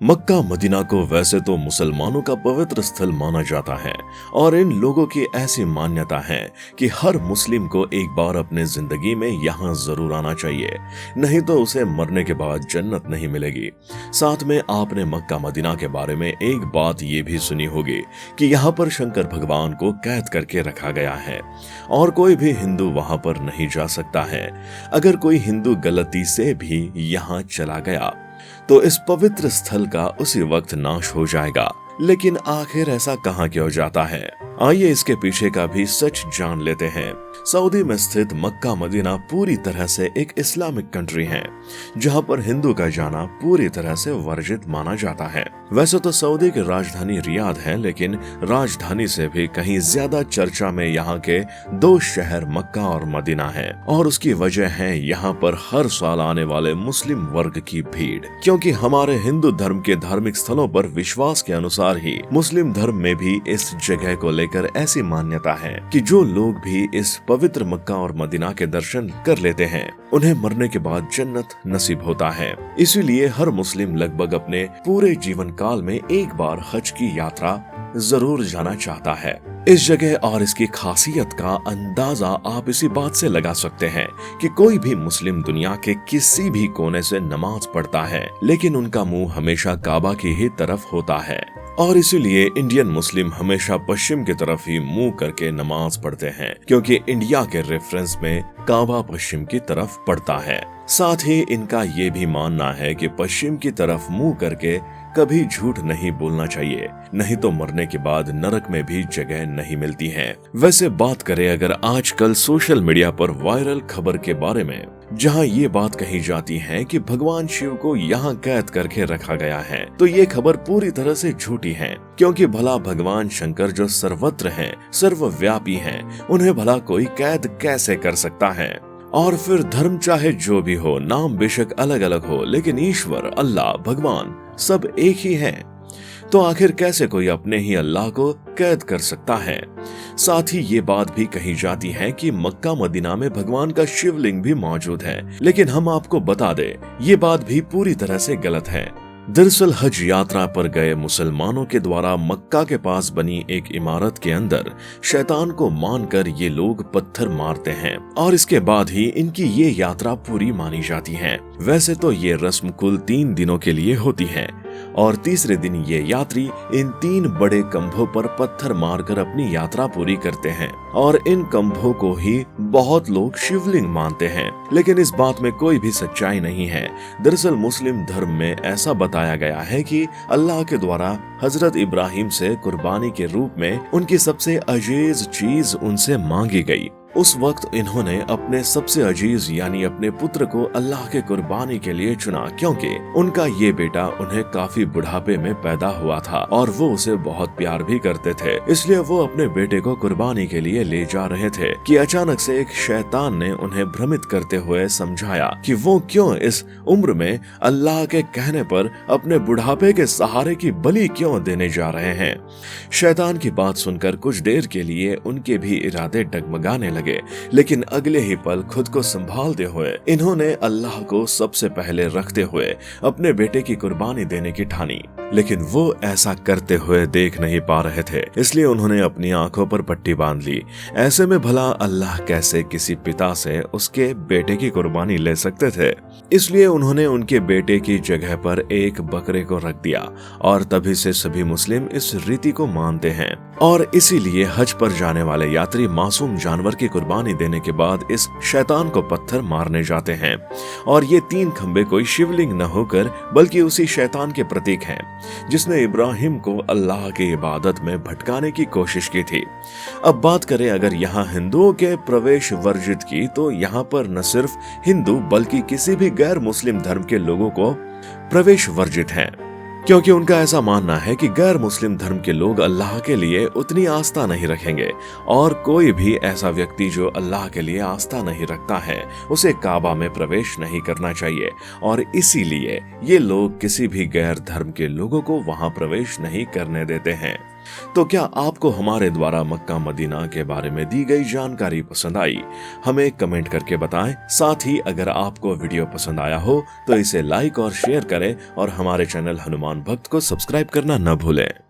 Mecca Medina को वैसे तो मुसलमानों का पवित्र स्थल माना जाता है और इन लोगों की ऐसी मान्यता है कि हर मुस्लिम को एक बार अपने जिंदगी में यहाँ जरूर आना चाहिए, नहीं तो उसे मरने के बाद जन्नत नहीं मिलेगी। साथ में आपने मक्का मदीना के बारे में एक बात ये भी सुनी होगी कि यहाँ पर शंकर भगवान को कैद करके रखा गया है और कोई भी हिंदू वहां पर नहीं जा सकता है। अगर कोई हिंदू गलती से भी यहाँ चला गया तो इस पवित्र स्थल का उसी वक्त नाश हो जाएगा। लेकिन आखिर ऐसा कहां क्यों जाता है, आइए इसके पीछे का भी सच जान लेते हैं। सऊदी में स्थित मक्का मदीना पूरी तरह से एक इस्लामिक कंट्री है, जहां पर हिंदू का जाना पूरी तरह से वर्जित माना जाता है। वैसे तो सऊदी की राजधानी रियाद है, लेकिन राजधानी से भी कहीं ज्यादा चर्चा में यहाँ के दो शहर मक्का और मदीना है, और उसकी वजह है यहाँ पर हर साल आने वाले मुस्लिम वर्ग की भीड़। क्योंकि हमारे हिंदू धर्म के धार्मिक स्थलों पर विश्वास के अनुसार ही मुस्लिम धर्म में भी इस जगह को लेकर ऐसी मान्यता है कि जो लोग भी इस पवित्र मक्का और मदीना के दर्शन कर लेते हैं, उन्हें मरने के बाद जन्नत नसीब होता है। इसीलिए हर मुस्लिम लगभग अपने पूरे जीवन काल में एक बार हज की यात्रा जरूर जाना चाहता है। इस जगह और इसकी खासियत का अंदाजा आप इसी बात से लगा सकते हैं कि कोई भी मुस्लिम दुनिया के किसी भी कोने से नमाज पढ़ता है, लेकिन उनका मुंह हमेशा काबा की ही तरफ होता है, और इसीलिए इंडियन मुस्लिम हमेशा पश्चिम की तरफ ही मुंह करके नमाज पढ़ते हैं, क्योंकि इंडिया के रेफरेंस में काबा पश्चिम की तरफ पड़ता है। साथ ही इनका ये भी मानना है कि पश्चिम की तरफ मुंह करके कभी झूठ नहीं बोलना चाहिए, नहीं तो मरने के बाद नरक में भी जगह नहीं मिलती है। वैसे बात करें अगर आजकल सोशल मीडिया पर वायरल खबर के बारे में, जहां ये बात कही जाती है कि भगवान शिव को यहाँ कैद करके रखा गया है, तो ये खबर पूरी तरह से झूठी है। क्योंकि भला भगवान शंकर जो सर्वत्र हैं, सर्वव्यापी हैं, उन्हें भला कोई कैद कैसे कर सकता है। और फिर धर्म चाहे जो भी हो, नाम बेशक अलग अलग हो, लेकिन ईश्वर, अल्लाह, भगवान सब एक ही है। तो आखिर कैसे कोई अपने ही अल्लाह को कैद कर सकता है। साथ ही ये बात भी कही जाती है कि मक्का मदीना में भगवान का शिवलिंग भी मौजूद है, लेकिन हम आपको बता दें ये बात भी पूरी तरह से गलत है। दरअसल हज यात्रा पर गए मुसलमानों के द्वारा मक्का के पास बनी एक इमारत के अंदर शैतान को मानकर ये लोग पत्थर मारते हैं, और इसके बाद ही इनकी ये यात्रा पूरी मानी जाती है। वैसे तो ये रस्म कुल 3 दिनों के लिए होती है, और तीसरे दिन ये यात्री इन 3 बड़े कंभों पर पत्थर मारकर अपनी यात्रा पूरी करते हैं, और इन कंभों को ही बहुत लोग शिवलिंग मानते हैं। लेकिन इस बात में कोई भी सच्चाई नहीं है। दरअसल मुस्लिम धर्म में ऐसा बताया गया है कि अल्लाह के द्वारा हजरत इब्राहिम से कुर्बानी के रूप में उनकी सबसे अजीज चीज उनसे मांगी गई। उस वक्त इन्होंने अपने सबसे अजीज यानी अपने पुत्र को अल्लाह के कुर्बानी के लिए चुना, क्योंकि उनका ये बेटा उन्हें काफी बुढ़ापे में पैदा हुआ था और वो उसे बहुत प्यार भी करते थे। इसलिए वो अपने बेटे को कुर्बानी के लिए ले जा रहे थे कि अचानक से एक शैतान ने उन्हें भ्रमित करते हुए समझाया कि वो क्यों इस उम्र में अल्लाह के कहने पर अपने बुढ़ापे के सहारे की बलि क्यों देने जा रहे हैं। शैतान की बात सुनकर कुछ देर के लिए उनके भी इरादे डगमगाने लगे, लेकिन अगले ही पल खुद को संभालते हुए इन्होंने अल्लाह को सबसे पहले रखते हुए अपने बेटे की कुर्बानी देने की ठानी। लेकिन वो ऐसा करते हुए देख नहीं पा रहे थे, इसलिए उन्होंने अपनी आंखों पर पट्टी बांध ली। ऐसे में भला अल्लाह कैसे किसी पिता से उसके बेटे की कुर्बानी ले सकते थे। इसलिए उन्होंने उनके बेटे की जगह पर एक बकरे को रख दिया, और तभी से सभी मुस्लिम इस रीति को मानते हैं, और इसीलिए हज पर जाने वाले यात्री मासूम जानवर की कुर्बानी देने के बाद इस शैतान को पत्थर मारने जाते हैं। और ये 3 खंबे कोई शिवलिंग न होकर बल्कि उसी शैतान के प्रतीक हैं, जिसने इब्राहिम को अल्लाह की इबादत में भटकाने की कोशिश की थी। अब बात करें अगर यहाँ हिंदुओं के प्रवेश वर्जित की, तो यहाँ पर न सिर्फ हिंदू बल्कि किसी भी गैर मुस्लिम धर्म के लोगों को प्रवेश वर्जित है, क्योंकि उनका ऐसा मानना है कि गैर मुस्लिम धर्म के लोग अल्लाह के लिए उतनी आस्था नहीं रखेंगे, और कोई भी ऐसा व्यक्ति जो अल्लाह के लिए आस्था नहीं रखता है उसे काबा में प्रवेश नहीं करना चाहिए, और इसीलिए ये लोग किसी भी गैर धर्म के लोगों को वहां प्रवेश नहीं करने देते हैं। तो क्या आपको हमारे द्वारा मक्का मदीना के बारे में दी गई जानकारी पसंद आई? हमें कमेंट करके बताएं। साथ ही अगर आपको वीडियो पसंद आया हो तो इसे लाइक और शेयर करें और हमारे चैनल हनुमान भक्त को सब्सक्राइब करना न भूलें।